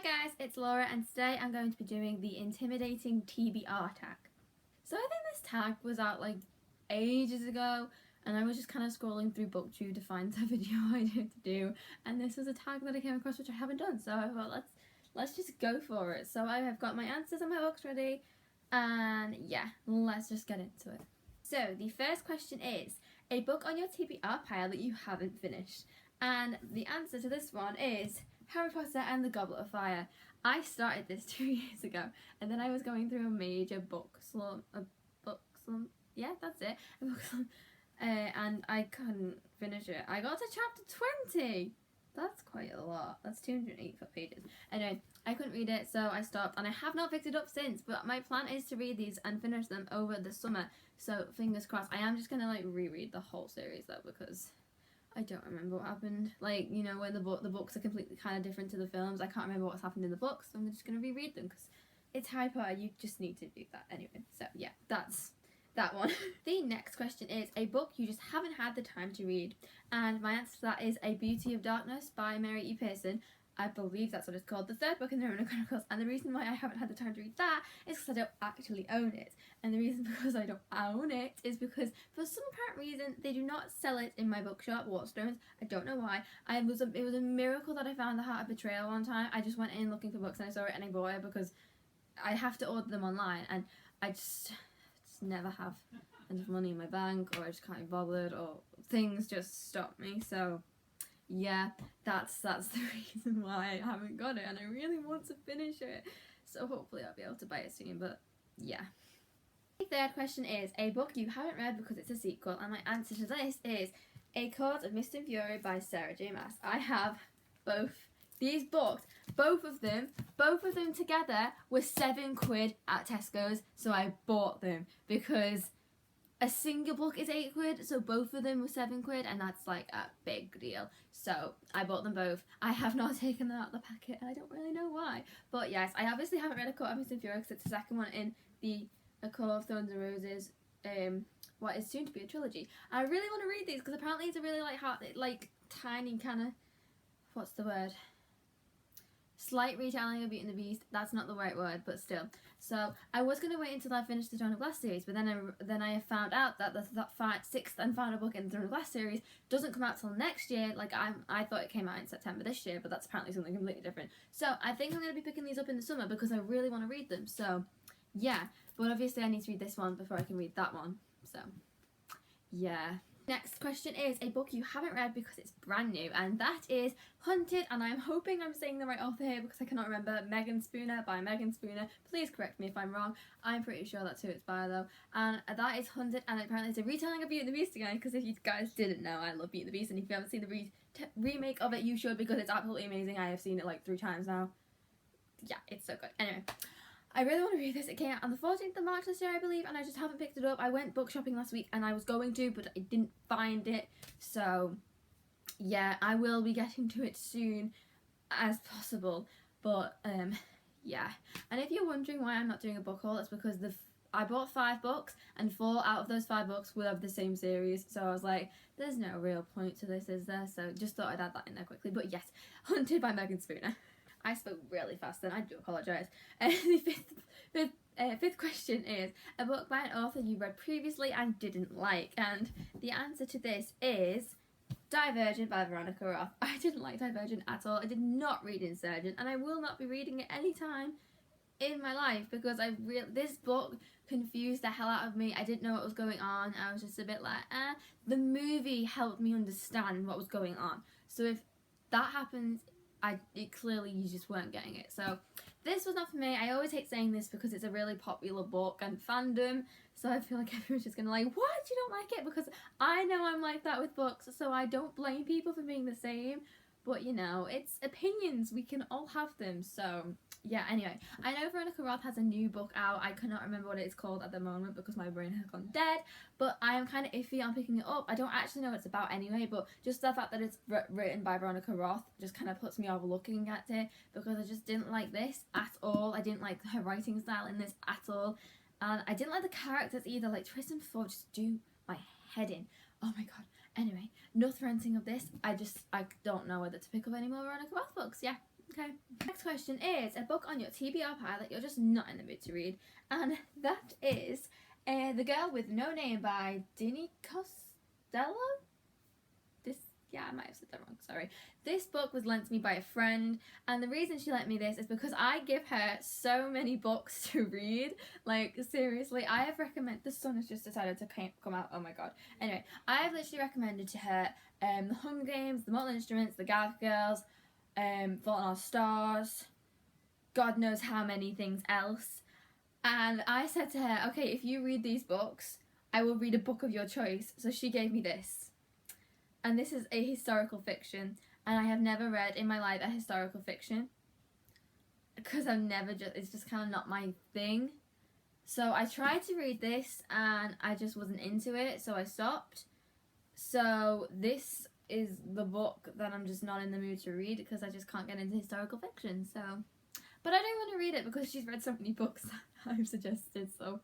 guys, it's Laura and today I'm going to be doing the intimidating TBR tag. So I think this tag was out like ages ago and I was just kind of scrolling through BookTube to find the video I did to do, and this was a tag that I came across which I haven't done, so I thought let's just go for it. So I have got my answers and my books ready and yeah, let's just get into it. So the first question is, a book on your TBR pile that you haven't finished, and the answer to this one is Harry Potter and the Goblet of Fire. I started this 2 years ago and then I was going through a major book slump, yeah, that's it, a book slump, and I couldn't finish it. I got to chapter 20. That's quite a lot. That's 284 pages. Anyway, I couldn't read it, so I stopped, and I have not picked it up since, but my plan is to read these and finish them over the summer, so fingers crossed. I am just gonna like reread the whole series though, because I don't remember what happened. Like, you know, when the books are completely kind of different to the films, I can't remember what's happened in the books, so I'm just gonna reread them because it's Harry Potter. You just need to do that anyway. So yeah, that's that one. The next question is a book you just haven't had the time to read, and my answer to that is A Beauty of Darkness by Mary E. Pearson. I believe that's what it's called, the third book in the Roman Chronicles, and the reason why I haven't had the time to read that is because I don't actually own it, and the reason because I don't own it is because for some apparent reason they do not sell it in my bookshop, Waterstones. I don't know why. It was a miracle that I found The Heart of Betrayal one time. I just went in looking for books and I saw it and I bought it because I have to order them online, and I just never have enough money in my bank, or I just can't be bothered, or things just stop me. So yeah, that's the reason why I haven't got it, and I really want to finish it, so hopefully I'll be able to buy it soon. But yeah. The third question is a book you haven't read because it's a sequel, and my answer to this is A Court of Mist and Fury by Sarah J Maas. I have both these books. Both of them together were £7 at Tesco's, so I bought them because a single book is £8, so both of them were £7, and that's like a big deal. So I bought them both. I have not taken them out of the packet, and I don't really know why. But yes, I obviously haven't read A Court of Mist and Fury because it's the second one in the A Court of Thorns and Roses, what is soon to be a trilogy. I really want to read these because apparently it's a really tiny kind of, what's the word? Slight retelling of Beauty and the Beast. That's not the right word, but still. So I was going to wait until I finished the Throne of Glass series, but then I found out that the sixth and final book in the Throne of Glass series doesn't come out till next year. Like I thought it came out in September this year, but that's apparently something completely different. So I think I'm going to be picking these up in the summer because I really want to read them. So yeah, but obviously I need to read this one before I can read that one. So yeah. Next question is a book you haven't read because it's brand new, and that is Hunted, and I'm hoping I'm saying the right author here because I cannot remember. Megan Spooner by Megan Spooner. Please correct me if I'm wrong. I'm pretty sure that's who it's by though. And that is Hunted, and apparently it's a retelling of Beauty and the Beast again, because if you guys didn't know, I love Beauty and the Beast, and if you haven't seen the remake of it, you should, because it's absolutely amazing. I have seen it like 3 times now. Yeah, it's so good. Anyway, I really want to read this. It came out on the 14th of March this year, I believe, and I just haven't picked it up. I went book shopping last week and I was going to, but I didn't find it. So yeah, I will be getting to it soon as possible. But yeah. And if you're wondering why I'm not doing a book haul, it's because I bought 5 books and 4 out of those 5 books were of the same series. So I was like, there's no real point to this, is there? So just thought I'd add that in there quickly. But yes, Hunted by Megan Spooner. I spoke really fast then, I do apologise. The fifth question is a book by an author you read previously and didn't like, and the answer to this is Divergent by Veronica Roth. I didn't like Divergent at all. I did not read Insurgent, and I will not be reading it anytime in my life because this book confused the hell out of me. I didn't know what was going on. I was just a bit like, The movie helped me understand what was going on. So if that happens, clearly you just weren't getting it. So this was not for me. I always hate saying this because it's a really popular book and fandom, so I feel like everyone's just gonna like, what, you don't like it? Because I know I'm like that with books, so I don't blame people for being the same, but you know, it's opinions, we can all have them. So yeah, anyway, I know Veronica Roth has a new book out. I cannot remember what it's called at the moment because my brain has gone dead, but I am kind of iffy on picking it up. I don't actually know what it's about anyway, but just the fact that it's written by Veronica Roth just kind of puts me off looking at it because I just didn't like this at all. I didn't like her writing style in this at all, and I didn't like the characters either. Like Tristan Ford just do my head in. Oh my god. Anyway, enough ranting of this. I don't know whether to pick up any more Veronica Roth books. Yeah. Okay. Next question is a book on your TBR pile that you're just not in the mood to read, and that is The Girl with No Name by Dini Costello. Yeah, I might have said that wrong, sorry. This book was lent to me by a friend, and the reason she lent me this is because I give her so many books to read. Like, seriously, I have recommended, the sun has just decided to come out, oh my god. Anyway, I have literally recommended to her The Hunger Games, The Mortal Instruments, The Gallagher Girls, Fault in Our Stars, God knows how many things else. And I said to her, okay, if you read these books, I will read a book of your choice. So she gave me this. And this is a historical fiction, and I have never read in my life a historical fiction because it's just kind of not my thing. So I tried to read this and I just wasn't into it, so I stopped. So this is the book that I'm just not in the mood to read because I just can't get into historical fiction. So, but I do want to read it because she's read so many books that I've suggested, so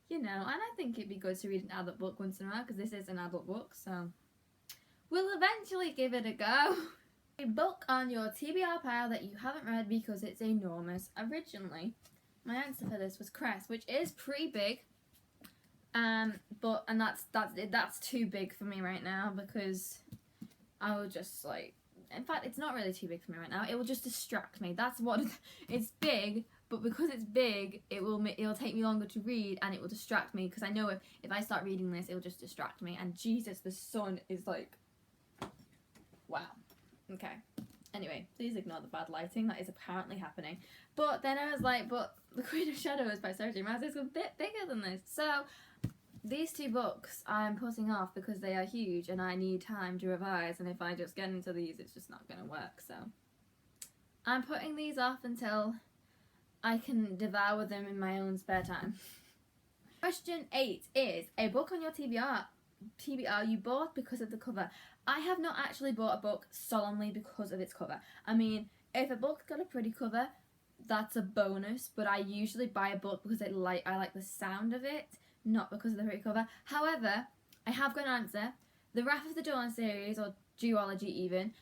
you know, and I think it'd be good to read an adult book once in a while because this is an adult book, so we'll eventually give it a go. A book on your TBR pile that you haven't read because it's enormous. Originally, my answer for this was Cress, which is pretty big. But that's too big for me right now because I will just like. In fact, it's not really too big for me right now. It will just distract me. That's what it's big, but because it's big, it'll take me longer to read and it will distract me because I know if I start reading this, it'll just distract me. And Jesus, the sun is like. Wow. Okay. Anyway, please ignore the bad lighting. That is apparently happening. But then I was like, but The Queen of Shadows by Sarah J. Maas is a bit bigger than this. So these two books I'm putting off because they are huge and I need time to revise. And if I just get into these, it's just not going to work. So I'm putting these off until I can devour them in my own spare time. Question 8 is a book on your TBR you bought because of the cover. I have not actually bought a book solemnly because of its cover. I mean, if a book's got a pretty cover, that's a bonus, but I usually buy a book because I like the sound of it, not because of the pretty cover. However, I have got an answer. The Wrath of the Dawn series, or duology even,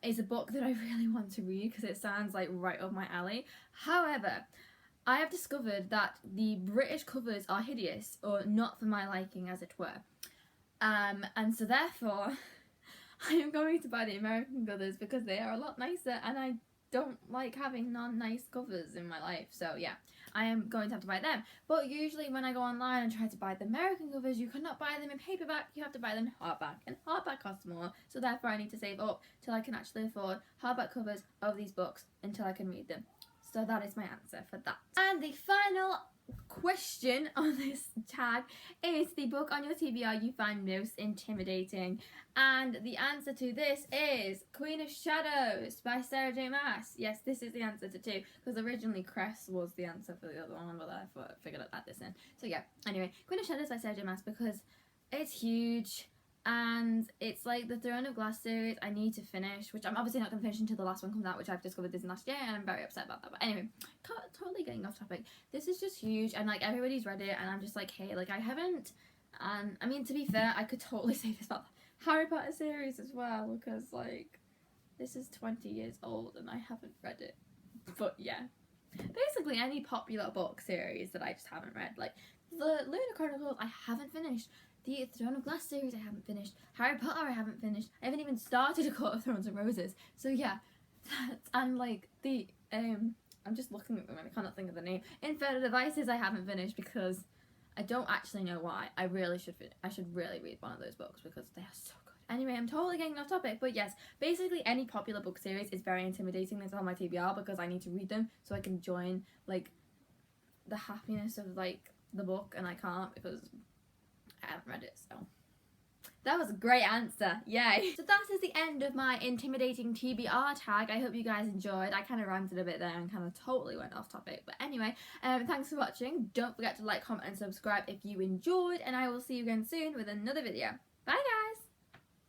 is a book that I really want to read because it sounds like right up my alley. However, I have discovered that the British covers are hideous, or not for my liking as it were. And so therefore, I am going to buy the American covers because they are a lot nicer and I don't like having non-nice covers in my life. So yeah, I am going to have to buy them. But usually when I go online and try to buy the American covers, you cannot buy them in paperback, you have to buy them in hardback. And hardback costs more, so therefore I need to save up till I can actually afford hardback covers of these books until I can read them. So that is my answer for that. And the final question on this tag is the book on your TBR you find most intimidating, and the answer to this is Queen of Shadows by Sarah J. Maas. Yes, this is the answer to 2 because originally Cress was the answer for the other one, but I figured I'd add this in. So yeah, anyway, Queen of Shadows by Sarah J. Maas because it's huge and it's like the Throne of Glass series I need to finish, which I'm obviously not going to finish until the last one comes out, which I've discovered this last year and I'm very upset about that. But anyway, totally getting off topic. This is just huge and like everybody's read it and I'm just like, hey, like I haven't. And I mean, to be fair, I could totally say this about the Harry Potter series as well because like this is 20 years old and I haven't read it. But yeah, basically any popular book series that I just haven't read, like the Lunar Chronicles I haven't finished, the Throne of Glass series I haven't finished, Harry Potter I haven't finished, I haven't even started A Court of Thorns and Roses. So yeah, and like the I'm just looking at them and I cannot think of the name. Infernal Devices I haven't finished because I don't actually know why. I should really read one of those books because they are so good. Anyway, I'm totally getting off topic, but yes, basically any popular book series is very intimidating. That's on my TBR because I need to read them so I can join like the happiness of like the book, and I can't because I haven't read it. So that was a great answer, yay. So that is the end of my intimidating TBR tag. I hope you guys enjoyed. I kind of ranted a bit there and kind of totally went off topic, but anyway, thanks for watching. Don't forget to like, comment and subscribe if you enjoyed, and I will see you again soon with another video. Bye guys.